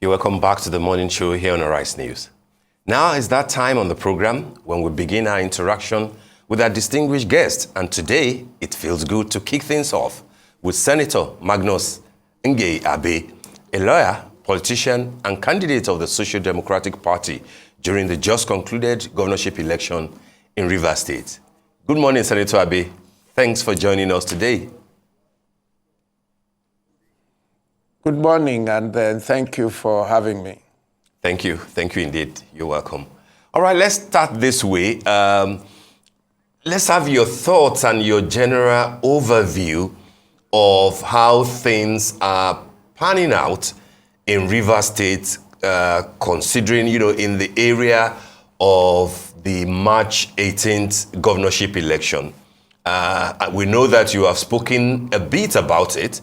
You're welcome back to the morning show here on Arise News. Now is that time on the program when we begin our interaction with our distinguished guest. And today, it feels good to kick things off with Senator Magnus Abe, a lawyer, politician, and candidate of the Social Democratic Party during the just concluded governorship election in Rivers State. Good morning, Senator Abe. Thanks for joining us today. Good morning, and thank you for having me. Thank you. Thank you indeed. You're welcome. All right, let's start this way. Let's have your thoughts and your general overview of how things are panning out in Rivers State, considering, in the area of the March 18th governorship election. We know that you have spoken a bit about it.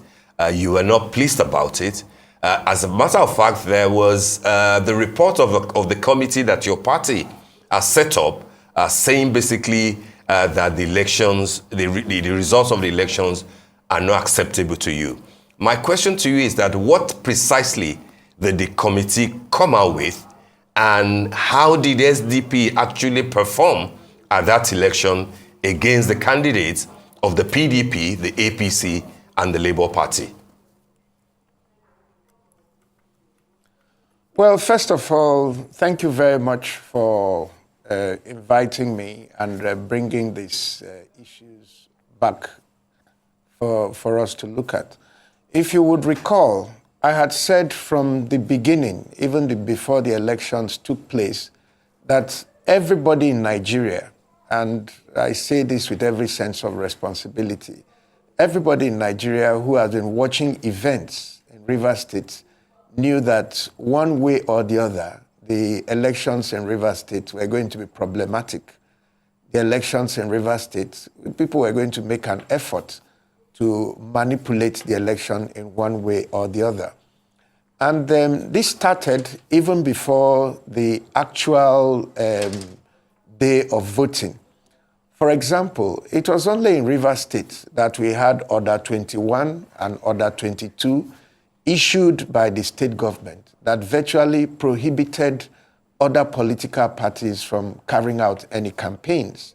You were not pleased about it. As a matter of fact, there was the report of the committee that your party has set up saying basically that the elections, the results of the elections are not acceptable to you. My question to you is that what precisely did the committee come out with, and how did SDP actually perform at that election against the candidates of the PDP, the APC, and the Labour Party? Well, first of all, thank you very much for inviting me and bringing these issues back for us to look at. If you would recall, I had said from the beginning, even before the elections took place, that everybody in Nigeria, and I say this with every sense of responsibility, everybody in Nigeria who has been watching events in Rivers State knew that one way or the other, the elections in Rivers State were going to be problematic. The elections in Rivers State, people were going to make an effort to manipulate the election in one way or the other. And this started even before the actual day of voting. For example, it was only in Rivers State that we had Order 21 and Order 22 issued by the state government that virtually prohibited other political parties from carrying out any campaigns.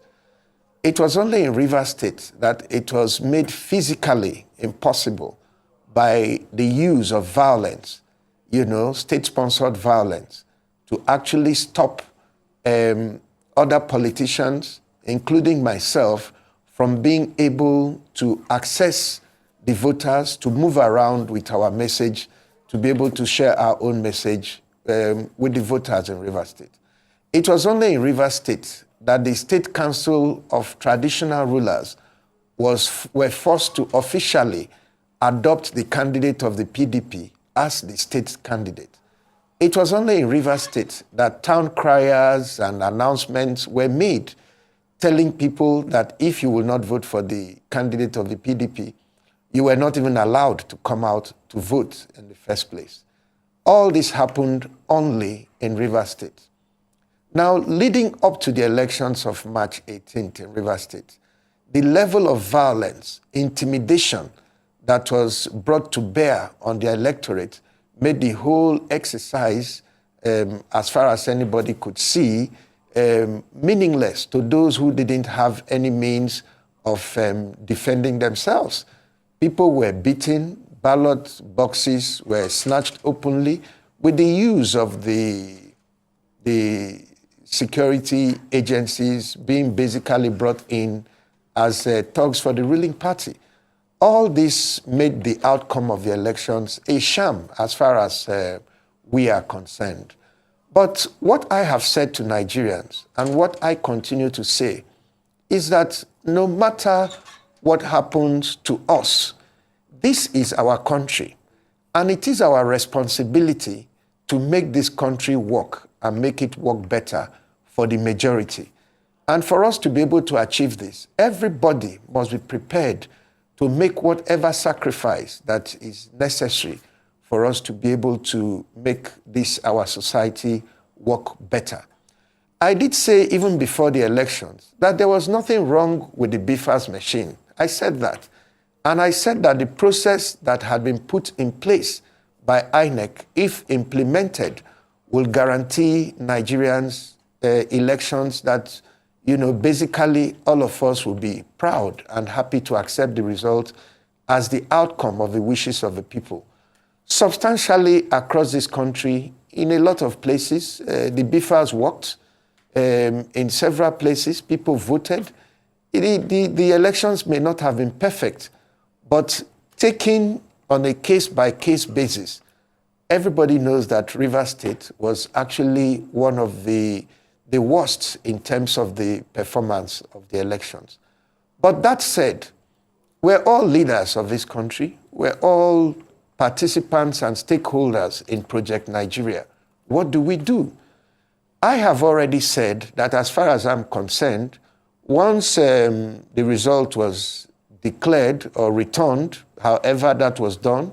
It was only in Rivers State that it was made physically impossible by the use of violence, state-sponsored violence, to actually stop other politicians, including myself, from being able to access the voters, to move around with our message, to be able to share our own message with the voters in Rivers State. It was only in Rivers State that the State Council of Traditional Rulers were forced to officially adopt the candidate of the PDP as the state candidate. It was only in Rivers State that town criers and announcements were made telling people that if you will not vote for the candidate of the PDP, you were not even allowed to come out to vote in the first place. All this happened only in Rivers State. Now, leading up to the elections of March 18th in Rivers State, the level of violence, intimidation that was brought to bear on the electorate made the whole exercise, as far as anybody could see, meaningless to those who didn't have any means of defending themselves. People were beaten, ballot boxes were snatched openly with the use of the security agencies being basically brought in as thugs for the ruling party. All this made the outcome of the elections a sham as far as we are concerned. But what I have said to Nigerians and what I continue to say is that no matter what happens to us, this is our country, and it is our responsibility to make this country work and make it work better for the majority. And for us to be able to achieve this, everybody must be prepared to make whatever sacrifice that is necessary for us to be able to make this, our society, work better. I did say even before the elections that there was nothing wrong with the BFAS machine. I said that. And I said that the process that had been put in place by INEC, if implemented, will guarantee Nigerians elections that, basically all of us will be proud and happy to accept the result as the outcome of the wishes of the people. Substantially across this country, in a lot of places, the BIFAs worked. In several places, people voted. The elections may not have been perfect, but taken on a case-by-case basis, everybody knows that Rivers State was actually one of the worst in terms of the performance of the elections. But that said, we're all leaders of this country. We're all participants and stakeholders in Project Nigeria. What do? I have already said that as far as I'm concerned, once the result was declared or returned, however that was done,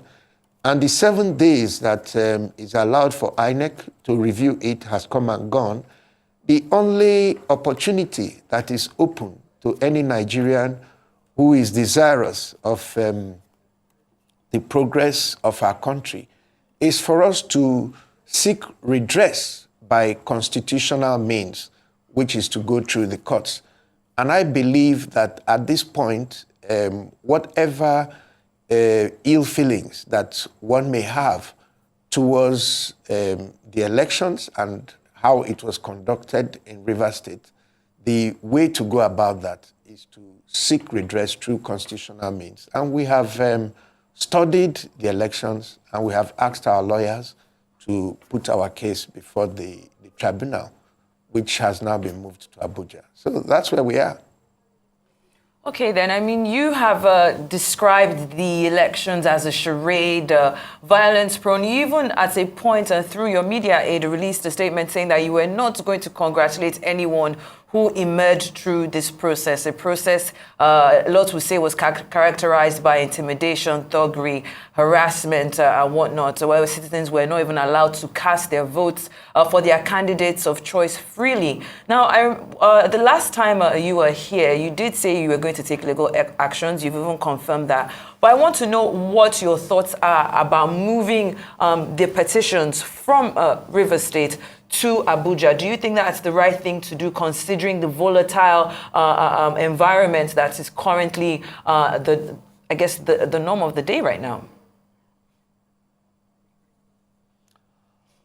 and the 7 days that is allowed for INEC to review it has come and gone, the only opportunity that is open to any Nigerian who is desirous of the progress of our country is for us to seek redress by constitutional means, which is to go through the courts. And I believe that at this point, whatever ill feelings that one may have towards the elections and how it was conducted in Rivers State, the way to go about that is to seek redress through constitutional means. And we have studied the elections and we have asked our lawyers to put our case before the tribunal, which has now been moved to Abuja. So that's where we are. Okay, then, I mean, you have described the elections as a charade, violence-prone. You even at a point through your media aid released a statement saying that you were not going to congratulate anyone who emerged through this process, a process a lot would say was characterized by intimidation, thuggery, harassment, and whatnot, where citizens were not even allowed to cast their votes for their candidates of choice freely. Now, the last time you were here, you did say you were going to take legal actions. You've even confirmed that. But I want to know what your thoughts are about moving the petitions from Rivers State to Abuja. Do you think that's the right thing to do, considering the volatile environment that is currently the norm of the day right now?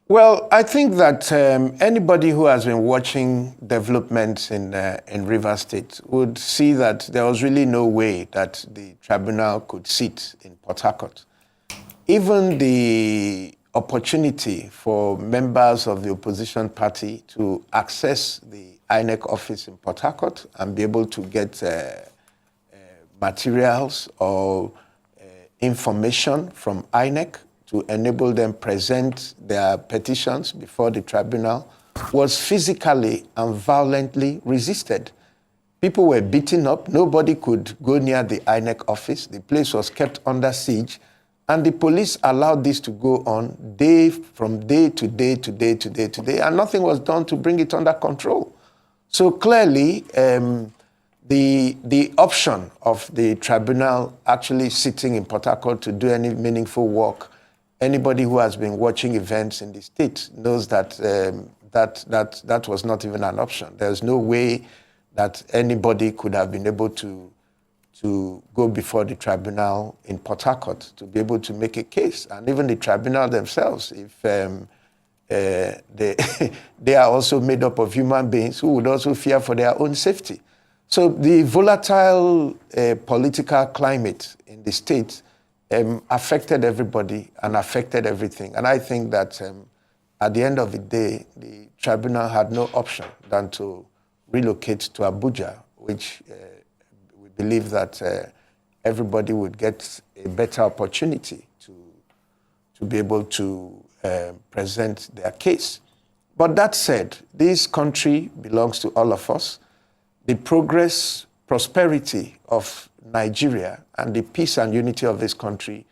Well, I think that anybody who has been watching developments in Rivers State would see that there was really no way that the tribunal could sit in Port Harcourt. Even the opportunity for members of the opposition party to access the INEC office in Port Harcourt and be able to get materials or information from INEC to enable them present their petitions before the tribunal was physically and violently resisted. People were beaten up. Nobody could go near the INEC office. The place was kept under siege. And the police allowed this to go on from day to day, and nothing was done to bring it under control. So clearly, the option of the tribunal actually sitting in Port Harcourt to do any meaningful work, anybody who has been watching events in the state knows that that was not even an option. There's no way that anybody could have been able to go before the tribunal in Port Harcourt to be able to make a case. And even the tribunal themselves, if they are also made up of human beings who would also fear for their own safety. So the volatile political climate in the state affected everybody and affected everything. And I think that at the end of the day, the tribunal had no option than to relocate to Abuja, which we believe that everybody would get a better opportunity to be able to present their case. But that said, this country belongs to all of us. The progress, prosperity of Nigeria and the peace and unity of this country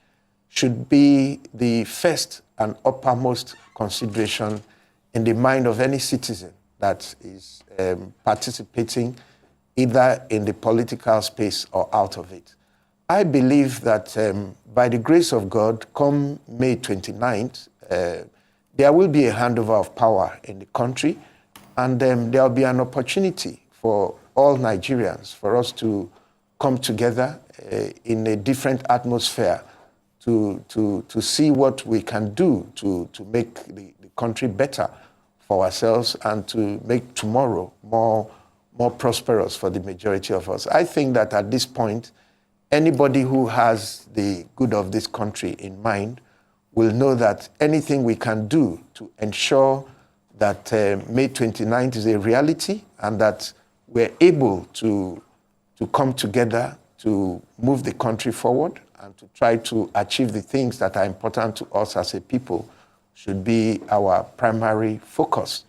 should be the first and uppermost consideration in the mind of any citizen that is participating either in the political space or out of it. I believe that by the grace of God, come May 29th, there will be a handover of power in the country, and there will be an opportunity for all Nigerians, for us to come together in a different atmosphere to see what we can do to make the country better for ourselves and to make tomorrow more prosperous for the majority of us. I think that at this point, anybody who has the good of this country in mind will know that anything we can do to ensure that May 29th is a reality and that we're able to come together to move the country forward and to try to achieve the things that are important to us as a people should be our primary focus.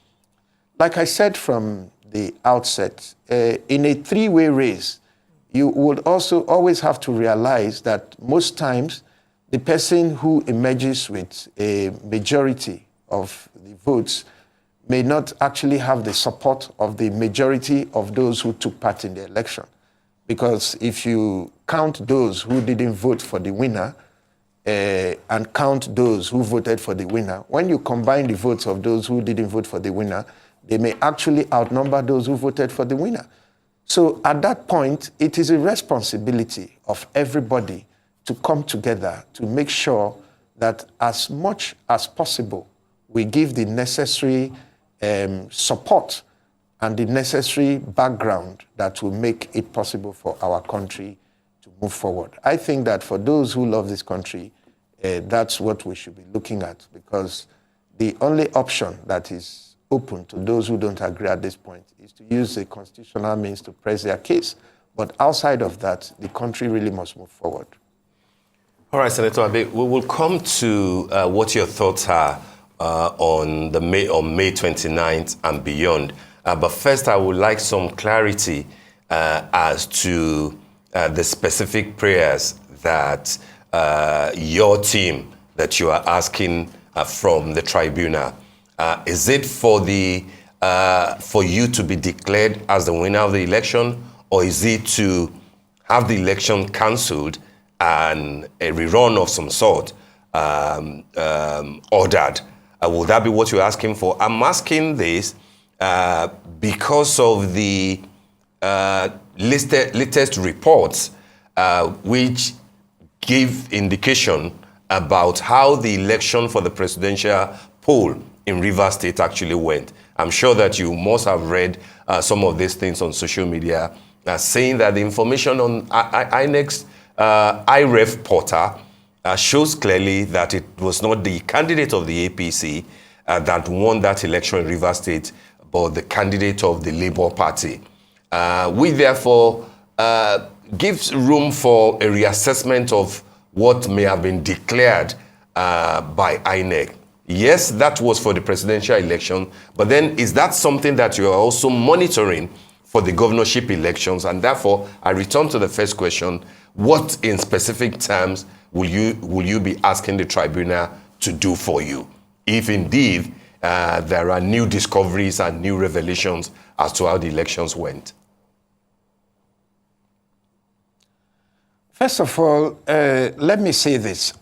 Like I said from the outset, in a three-way race, you would also always have to realize that most times the person who emerges with a majority of the votes may not actually have the support of the majority of those who took part in the election. Because if you count those who didn't vote for the winner and count those who voted for the winner, when you combine the votes of those who didn't vote for the winner, they may actually outnumber those who voted for the winner. So at that point, it is a responsibility of everybody to come together to make sure that as much as possible, we give the necessary support and the necessary background that will make it possible for our country to move forward. I think that for those who love this country, that's what we should be looking at, because the only option that is open to those who don't agree at this point is to use the constitutional means to press their case. But outside of that, the country really must move forward. All right, Senator Abe, we will come to what your thoughts are on May 29th and beyond. But first, I would like some clarity as to the specific prayers that your team, that you are asking from the tribunal. Is it for you to be declared as the winner of the election, or is it to have the election cancelled and a rerun of some sort ordered? Will that be what you're asking for? I'm asking this because of the latest reports which give indication about how the election for the presidential poll in Rivers State actually went. I'm sure that you must have read some of these things on social media saying that the information on INEC's IREF portal shows clearly that it was not the candidate of the APC that won that election in Rivers State, but the candidate of the Labour Party. We therefore gives room for a reassessment of what may have been declared by INEC. Yes, that was for the presidential election, but then is that something that you are also monitoring for the governorship elections? And therefore, I return to the first question: what in specific terms will you be asking the tribunal to do for you, if indeed there are new discoveries and new revelations as to how the elections went? First of all, let me say this.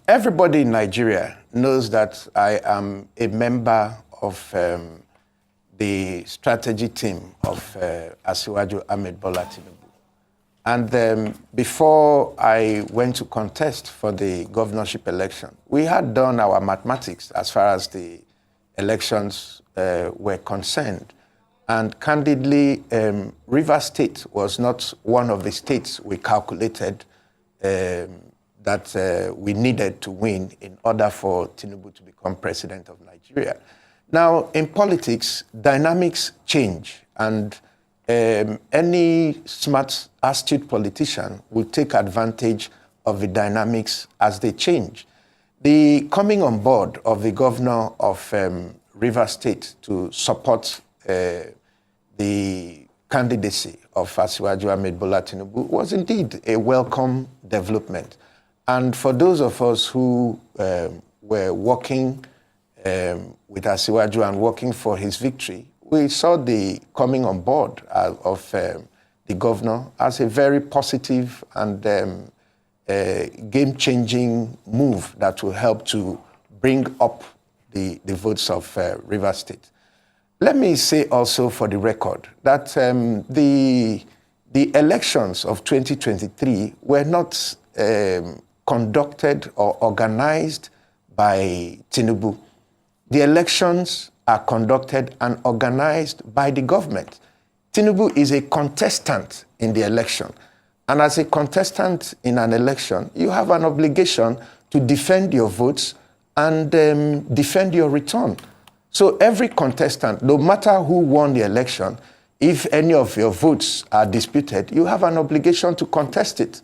Everybody in Nigeria knows that I am a member of the strategy team of Asiwaju Ahmed Bola Tinubu. And before I went to contest for the governorship election, we had done our mathematics as far as the elections were concerned. And candidly, Rivers State was not one of the states we calculated that we needed to win in order for Tinubu to become president of Nigeria. Now, in politics, dynamics change, and any smart, astute politician will take advantage of the dynamics as they change. The coming on board of the governor of Rivers State to support the candidacy of Asiwaju Ahmed Bola Tinubu was indeed a welcome development. And for those of us who were working with Asiwaju and working for his victory, we saw the coming on board of the the governor as a very positive and game-changing move that will help to bring up the votes of Rivers State. Let me say also for the record that the elections of 2023 were not conducted or organized by Tinubu. The elections are conducted and organized by the government. Tinubu is a contestant in the election. And as a contestant in an election, you have an obligation to defend your votes and defend your return. So every contestant, no matter who won the election, if any of your votes are disputed, you have an obligation to contest it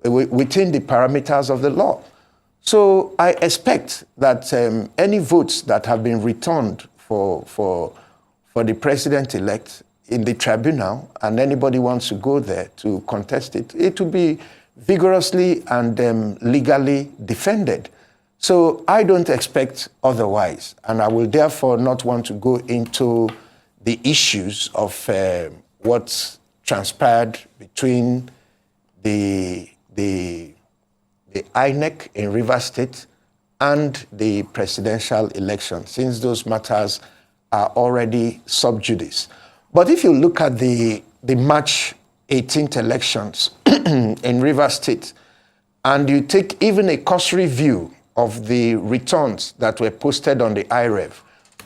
within the parameters of the law. So I expect that any votes that have been returned for the president-elect in the tribunal, and anybody wants to go there to contest it, it will be vigorously and legally defended. So I don't expect otherwise, and I will therefore not want to go into the issues of what transpired between the INEC in Rivers State and the presidential election, since those matters are already sub judice. But if you look at the March 18th elections in Rivers State, and you take even a cursory view of the returns that were posted on the IREV,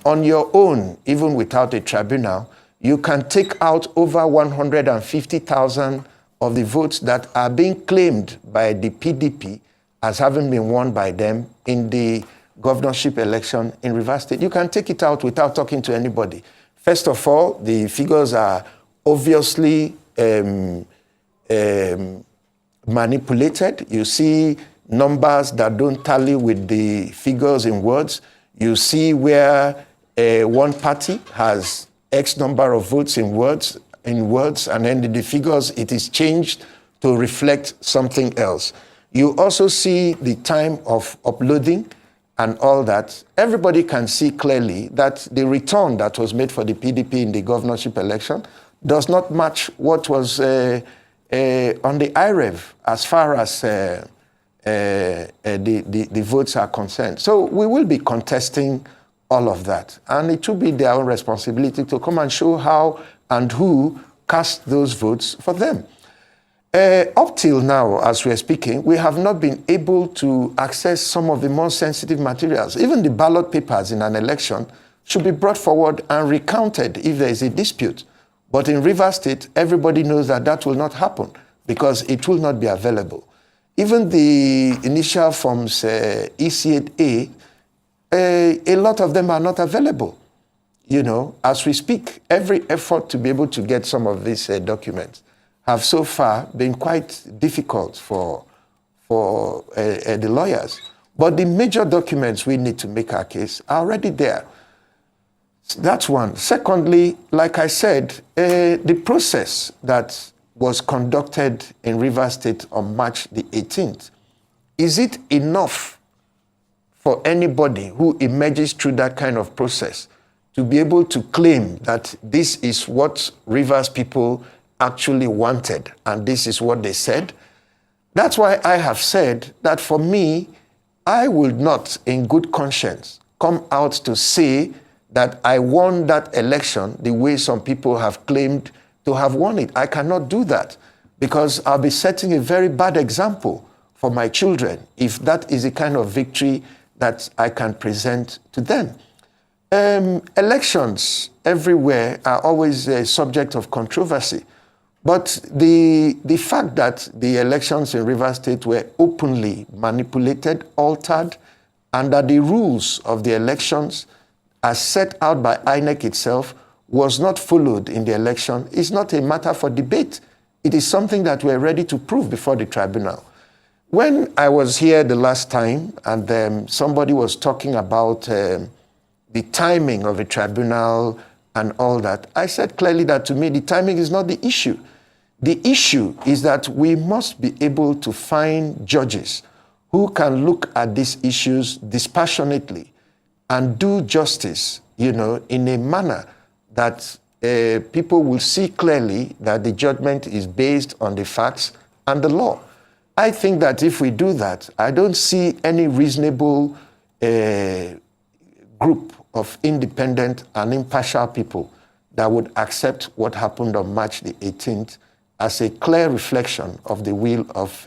on your own, even without a tribunal, you can take out over 150,000 of the votes that are being claimed by the PDP as having been won by them in the governorship election in Rivers State. You can take it out without talking to anybody. First of all, the figures are obviously manipulated. You see numbers that don't tally with the figures in words. You see where one party has X number of votes in words, and then in the figures, it is changed to reflect something else. You also see the time of uploading and all that. Everybody can see clearly that the return that was made for the PDP in the governorship election does not match what was on the IREV as far as the votes are concerned. So we will be contesting all of that. And it will be their own responsibility to come and show how and who cast those votes for them. Up till now, as we are speaking, we have not been able to access some of the more sensitive materials. Even the ballot papers in an election should be brought forward and recounted if there is a dispute. But in Rivers State, everybody knows that that will not happen because it will not be available. Even the initial forms, EC8A, a lot of them are not available. You know, as we speak, every effort to be able to get some of these documents have so far been quite difficult for the lawyers. But the major documents we need to make our case are already there. That's one. Secondly, like I said, the process that was conducted in Rivers State on March the 18th, is it enough for anybody who emerges through that kind of process to be able to claim that this is what Rivers people actually wanted and this is what they said? That's why I have said that for me, I will not, in good conscience, come out to say that I won that election the way some people have claimed to have won it. I cannot do that because I'll be setting a very bad example for my children if that is the kind of victory that I can present to them. Elections everywhere are always a subject of controversy. But the fact that the elections in Rivers State were openly manipulated, altered, and that the rules of the elections as set out by INEC itself was not followed in the election is not a matter for debate. It is something that we're ready to prove before the tribunal. When I was here the last time and somebody was talking about the timing of the tribunal and all that, I said clearly that to me the timing is not the issue. The issue is that we must be able to find judges who can look at these issues dispassionately and do justice, you know, in a manner that people will see clearly that the judgment is based on the facts and the law. I think that if we do that, I don't see any reasonable group of independent and impartial people that would accept what happened on March the 18th as a clear reflection of the will of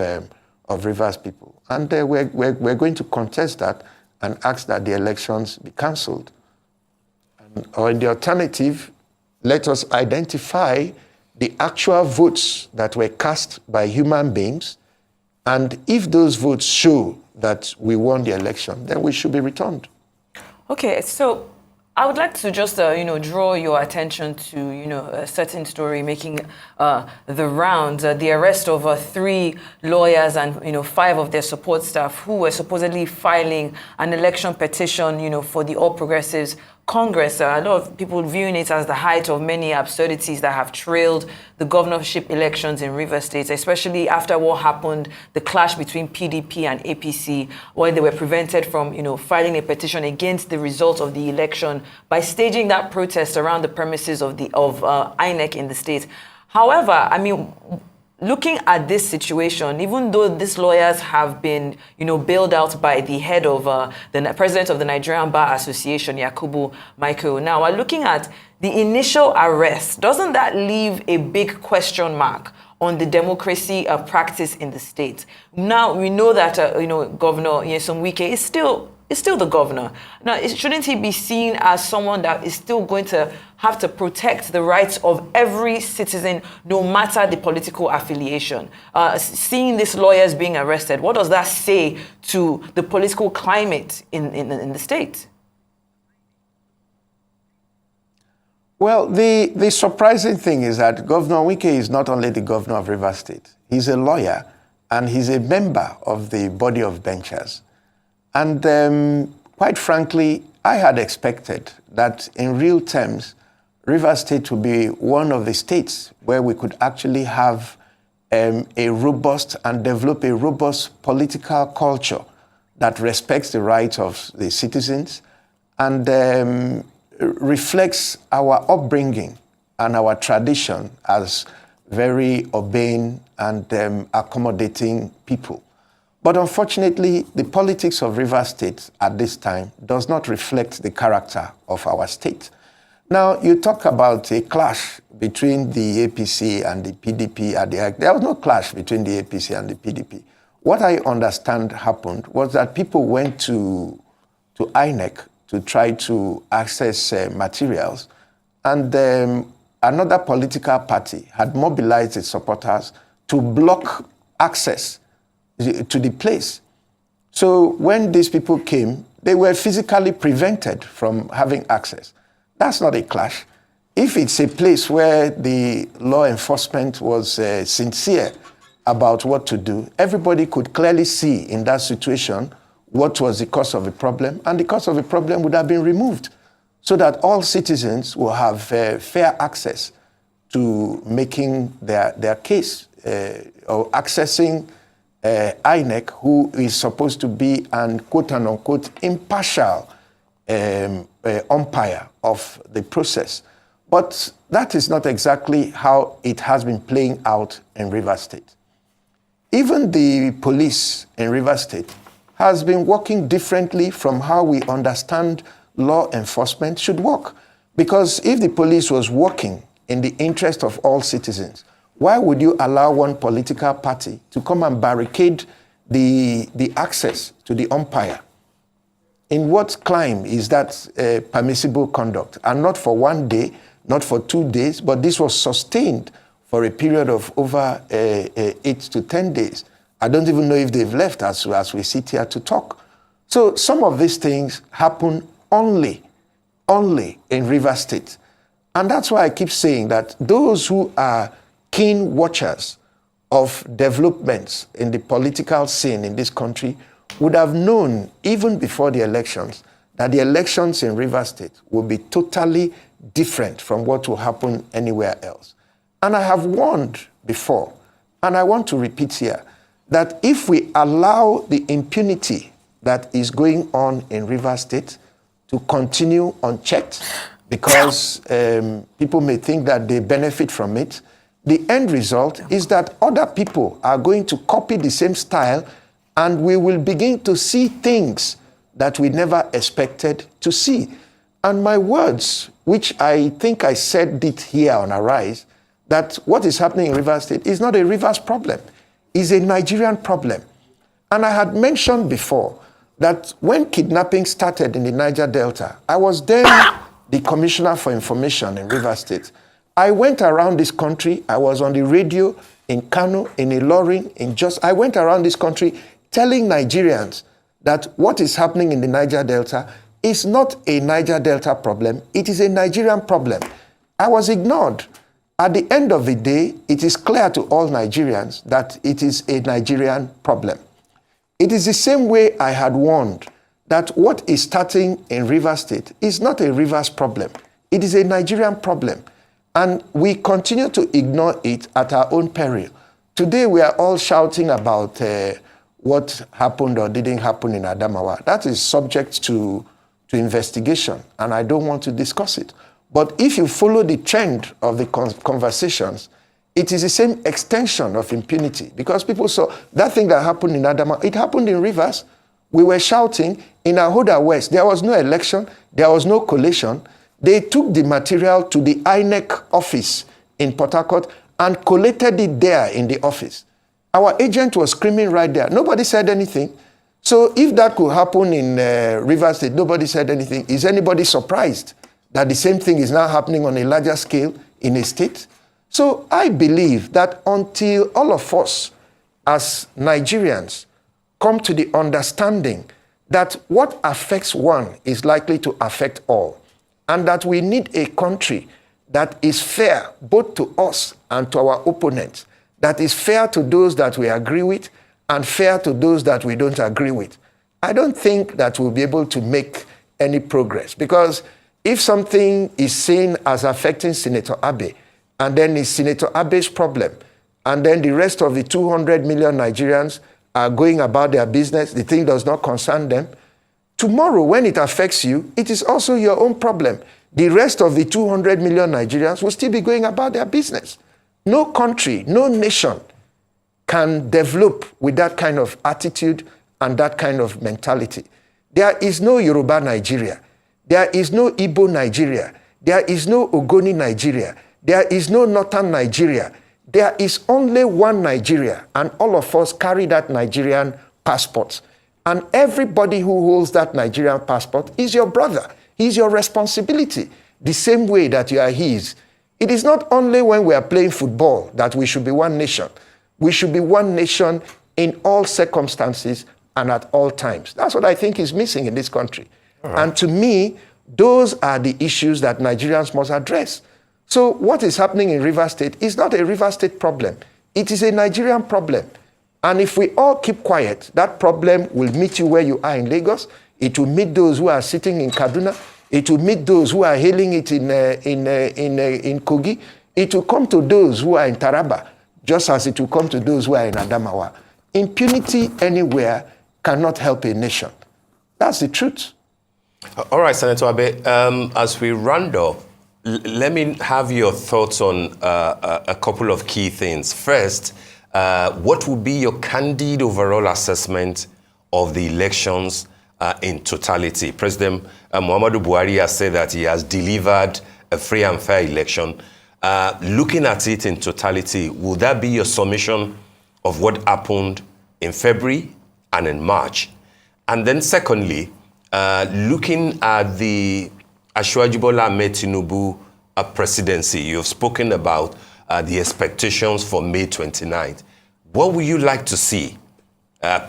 Rivers people. And we're going to contest that and ask that the elections be cancelled. Or in the alternative, let us identify the actual votes that were cast by human beings, and if those votes show that we won the election, then we should be returned. Okay, so I would like to just, draw your attention to, a certain story making the rounds, the arrest of 3 lawyers and, 5 of their support staff who were supposedly filing an election petition, for the All Progressives Congress. A lot of people viewing it as the height of many absurdities that have trailed the governorship elections in Rivers State, especially after what happened, the clash between PDP and APC, where they were prevented from, filing a petition against the results of the election by staging that protest around the premises of INEC in the state. However, I mean, looking at this situation, even though these lawyers have been, bailed out by the head of the president of the Nigerian Bar Association, Yakubu Michael, now we're looking at the initial arrest. Doesn't that leave a big question mark on the democracy practice in the state? Now we know that Governor Nyesom Wike is still the governor. Now, shouldn't he be seen as someone that is still going to have to protect the rights of every citizen, no matter the political affiliation? Seeing these lawyers being arrested, what does that say to the political climate in the state? Well, the surprising thing is that Governor Wike is not only the governor of Rivers State, he's a lawyer and he's a member of the body of benchers. And quite frankly, I had expected that in real terms, Rivers State would be one of the states where we could actually have a robust and develop a robust political culture that respects the rights of the citizens and reflects our upbringing and our tradition as very obeying and accommodating people. But unfortunately, the politics of Rivers State at this time does not reflect the character of our state. Now, you talk about a clash between the APC and the PDP. There was no clash between the APC and the PDP. What I understand happened was that people went to INEC to try to access materials, and another political party had mobilized its supporters to block access to the place. So when these people came, they were physically prevented from having access. That's not a clash. If it's a place where the law enforcement was sincere about what to do, everybody could clearly see in that situation what was the cause of the problem, and the cause of the problem would have been removed so that all citizens will have fair access to making their case or accessing INEC, who is supposed to be an quote-unquote impartial umpire of the process. But that is not exactly how it has been playing out in Rivers State. Even the police in Rivers State has been working differently from how we understand law enforcement should work. Because if the police was working in the interest of all citizens, why would you allow one political party to come and barricade the access to the umpire? In what clime is that permissible conduct? And not for 1 day, not for 2 days, but this was sustained for a period of over 8 to 10 days. I don't even know if they've left as we sit here to talk. So some of these things happen only in Rivers State. And that's why I keep saying that those who are keen watchers of developments in the political scene in this country would have known, even before the elections, that the elections in Rivers State will be totally different from what will happen anywhere else. And I have warned before, and I want to repeat here, that if we allow the impunity that is going on in Rivers State to continue unchecked, because people may think that they benefit from it. The end result is that other people are going to copy the same style, and we will begin to see things that we never expected to see. And my words, which I think I said it here on Arise, that what is happening in Rivers State is not a Rivers problem, it's a Nigerian problem. And I had mentioned before that when kidnapping started in the Niger Delta, I was then the Commissioner for Information in Rivers State. I went around this country. I was on the radio in Kano, in Ilorin, in Jos. I went around this country telling Nigerians that what is happening in the Niger Delta is not a Niger Delta problem. It is a Nigerian problem. I was ignored. At the end of the day, it is clear to all Nigerians that it is a Nigerian problem. It is the same way I had warned that what is starting in Rivers State is not a Rivers problem. It is a Nigerian problem. And we continue to ignore it at our own peril. Today, we are all shouting about what happened or didn't happen in Adamawa. That is subject to investigation, and I don't want to discuss it. But if you follow the trend of the conversations, it is the same extension of impunity, because people saw that thing that happened in Adamawa, it happened in Rivers. We were shouting in Ahoda West. There was no election. There was no collation. They took the material to the INEC office in Port Harcourt and collated it there in the office. Our agent was screaming right there. Nobody said anything. So if that could happen in Rivers State, nobody said anything. Is anybody surprised that the same thing is now happening on a larger scale in a state? So I believe that until all of us as Nigerians come to the understanding that what affects one is likely to affect all, and that we need a country that is fair both to us and to our opponents, that is fair to those that we agree with and fair to those that we don't agree with, I don't think that we'll be able to make any progress. Because if something is seen as affecting Senator Abe, and then it's Senator Abe's problem, and then the rest of the 200 million Nigerians are going about their business, the thing does not concern them, tomorrow when it affects you, it is also your own problem. The rest of the 200 million Nigerians will still be going about their business. No country, no nation can develop with that kind of attitude and that kind of mentality. There is no Yoruba Nigeria. There is no Igbo Nigeria. There is no Ogoni Nigeria. There is no Northern Nigeria. There is only one Nigeria, and all of us carry that Nigerian passport. And everybody who holds that Nigerian passport is your brother. He's your responsibility, the same way that you are his. It is not only when we are playing football that we should be one nation. We should be one nation in all circumstances and at all times. That's what I think is missing in this country. Right. And to me, those are the issues that Nigerians must address. So what is happening in Rivers State is not a Rivers State problem. It is a Nigerian problem. And if we all keep quiet, that problem will meet you where you are in Lagos. It will meet those who are sitting in Kaduna. It will meet those who are hailing it in Kogi. It will come to those who are in Taraba, just as it will come to those who are in Adamawa. Impunity anywhere cannot help a nation. That's the truth. All right, Senator Abe, as we round off, let me have your thoughts on a couple of key things. First, what would be your candid overall assessment of the elections in totality? President Muhammadu Buhari has said that he has delivered a free and fair election. Looking at it in totality, would that be your summation of what happened in February and in March? And then secondly, looking at the Asiwaju Bola Ahmed Tinubu presidency, you've spoken about the expectations for May 29th. What would you like to see?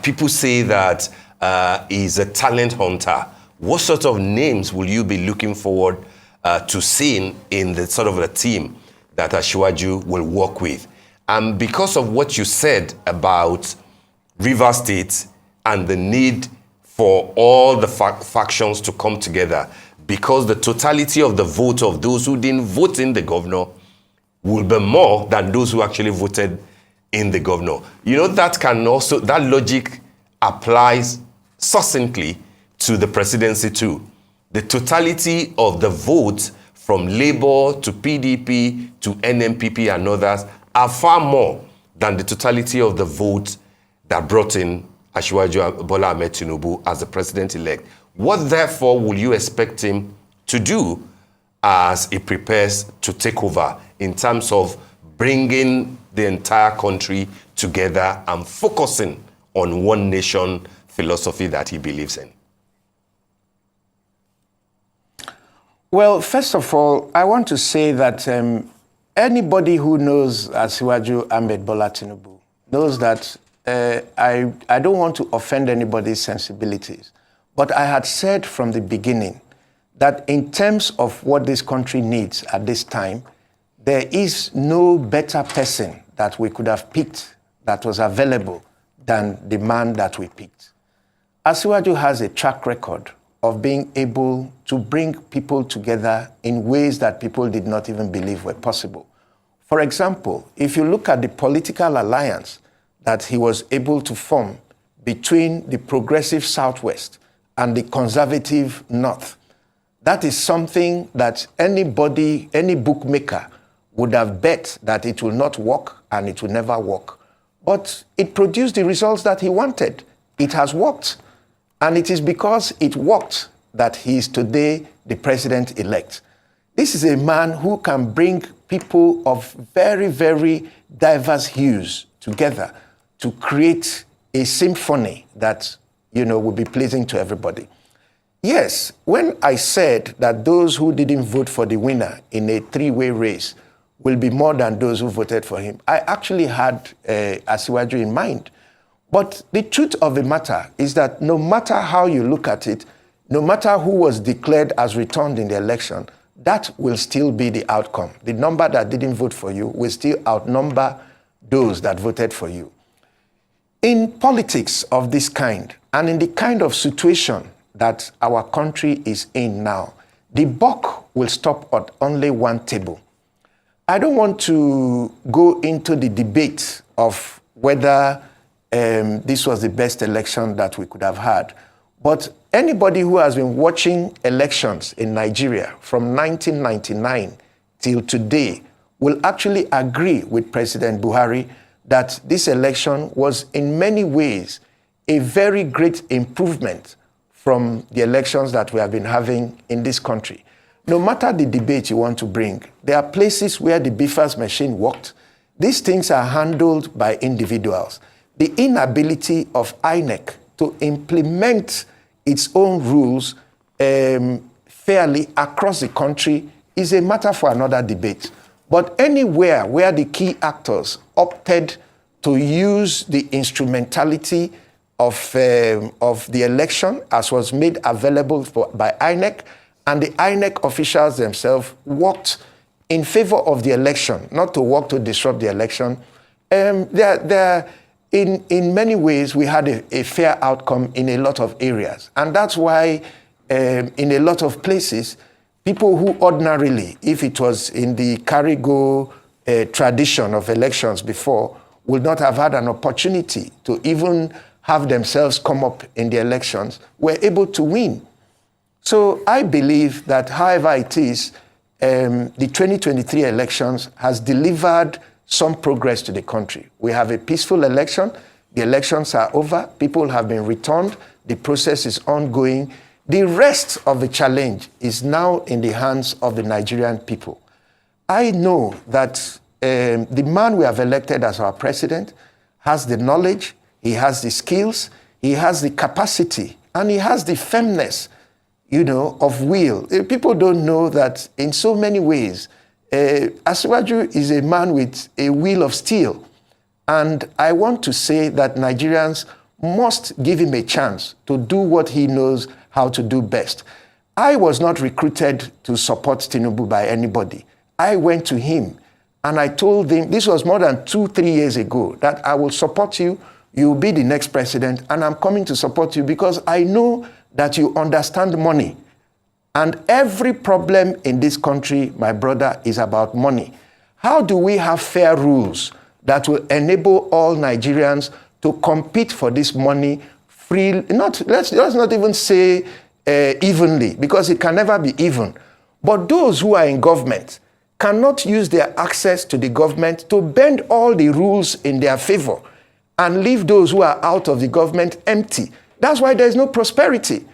People say that he's a talent hunter. What sort of names will you be looking forward to seeing in the sort of a team that Asiwaju will work with? And because of what you said about Rivers State and the need for all the factions to come together, because the totality of the vote of those who didn't vote in the governor will be more than those who actually voted in the governor. You know, that logic applies succinctly to the presidency too. The totality of the votes from Labour to PDP to NMPP and others are far more than the totality of the vote that brought in Asiwaju Bola Ahmed Tinubu as the president-elect. What, therefore, will you expect him to do as he prepares to take over in terms of bringing the entire country together and focusing on one nation philosophy that he believes in? Well, first of all, I want to say that anybody who knows Asiwaju Ahmed Bola Tinubu knows that I don't want to offend anybody's sensibilities, but I had said from the beginning that in terms of what this country needs at this time, there is no better person that we could have picked that was available than the man that we picked. Asiwaju has a track record of being able to bring people together in ways that people did not even believe were possible. For example, if you look at the political alliance that he was able to form between the progressive Southwest and the conservative North, that is something that anybody, any bookmaker would have bet that it will not work and it will never work. But it produced the results that he wanted. It has worked. And it is because it worked that he is today the president-elect. This is a man who can bring people of very, very diverse hues together to create a symphony that, will be pleasing to everybody. Yes, when I said that those who didn't vote for the winner in a three-way race will be more than those who voted for him, I actually had Asiwaju in mind. But the truth of the matter is that no matter how you look at it, no matter who was declared as returned in the election, that will still be the outcome. The number that didn't vote for you will still outnumber those that voted for you. In politics of this kind, and in the kind of situation that our country is in now, the buck will stop at only one table. I don't want to go into the debate of whether this was the best election that we could have had. But anybody who has been watching elections in Nigeria from 1999 till today will actually agree with President Buhari that this election was in many ways a very great improvement from the elections that we have been having in this country. No matter the debate you want to bring, there are places where the BFAS machine worked. These things are handled by individuals. The inability of INEC to implement its own rules fairly across the country is a matter for another debate. But anywhere where the key actors opted to use the instrumentality of the election as was made available by INEC, and the INEC officials themselves worked in favor of the election, not to work to disrupt the election, in many ways, we had a fair outcome in a lot of areas. And that's why in a lot of places, people who ordinarily, if it was in the carry-go tradition of elections before, would not have had an opportunity to even have themselves come up in the elections, were able to win. So I believe that however it is, the 2023 elections has delivered some progress to the country. We have a peaceful election. The elections are over. People have been returned. The process is ongoing. The rest of the challenge is now in the hands of the Nigerian people. I know that the man we have elected as our president has the knowledge, he has the skills, he has the capacity, and he has the firmness, of will. People don't know that in so many ways, Asiwaju is a man with a will of steel. And I want to say that Nigerians must give him a chance to do what he knows how to do best. I was not recruited to support Tinubu by anybody. I went to him and I told him, this was more than 2-3 years ago, that I will support you, you will be the next president, and I'm coming to support you because I know that you understand money. And every problem in this country, my brother, is about money. How do we have fair rules that will enable all Nigerians to compete for this money freely? Let's not even say evenly, because it can never be even. But those who are in government cannot use their access to the government to bend all the rules in their favor and leave those who are out of the government empty. That's why there's no prosperity.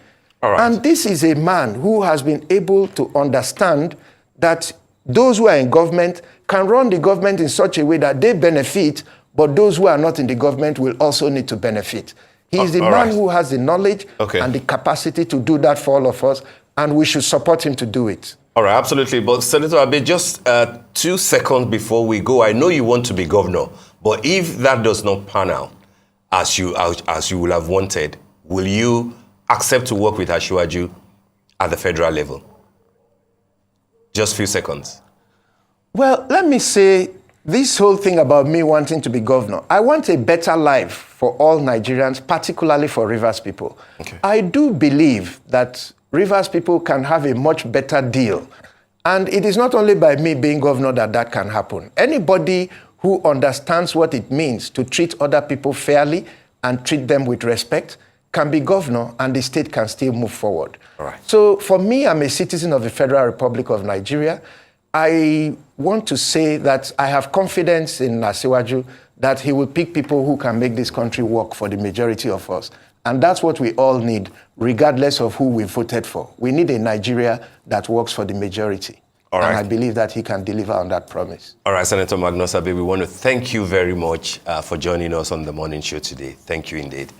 All right. And this is a man who has been able to understand that those who are in government can run the government in such a way that they benefit, but those who are not in the government will also need to benefit. He is the man who has the knowledge and the capacity to do that for all of us, and we should support him to do it. All right, absolutely. But Senator Abe, just 2 seconds before we go, I know you want to be governor, but if that does not pan out as you will have wanted, will you accept to work with Asiwaju at the federal level? Just a few seconds. Well, let me say this whole thing about me wanting to be governor. I want a better life for all Nigerians, particularly for Rivers people. Okay. I do believe that Rivers people can have a much better deal. And it is not only by me being governor that that can happen. Anybody who understands what it means to treat other people fairly and treat them with respect can be governor, and the state can still move forward. All right. So for me, I'm a citizen of the Federal Republic of Nigeria. I want to say that I have confidence in Asiwaju that he will pick people who can make this country work for the majority of us. And that's what we all need, regardless of who we voted for. We need a Nigeria that works for the majority. All right. And I believe that he can deliver on that promise. All right, Senator Magnus Abe, we want to thank you very much for joining us on the morning show today. Thank you indeed.